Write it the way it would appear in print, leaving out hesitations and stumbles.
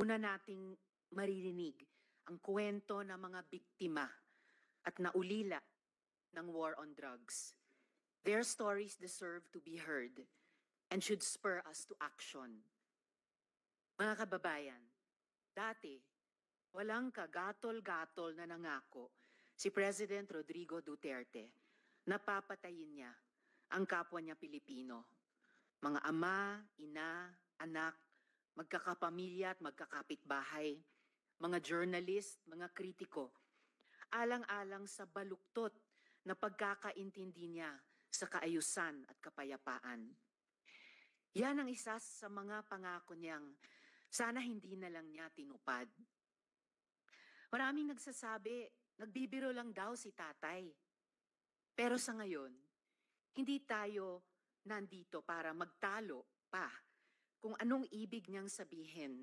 Una nating maririnig ang kwento ng mga biktima at naulila ng war on drugs. Their stories deserve to be heard and should spur us to action. Mga kababayan, dati walang kagatol-gatol na nangako si President Rodrigo Duterte na papatayin niya ang kapwa niya Pilipino. Mga ama, ina, anak, magkakapamilya at magkakapitbahay, mga journalist, mga kritiko, alang-alang sa baluktot na pagkakaintindi niya sa kaayusan at kapayapaan. Yan ang isa sa mga pangako niyang sana hindi na lang niya tinupad. Maraming nagsasabi, nagbibiro lang daw si tatay. Pero sa ngayon, hindi tayo nandito para magtalo pa kung anong ibig niyang sabihin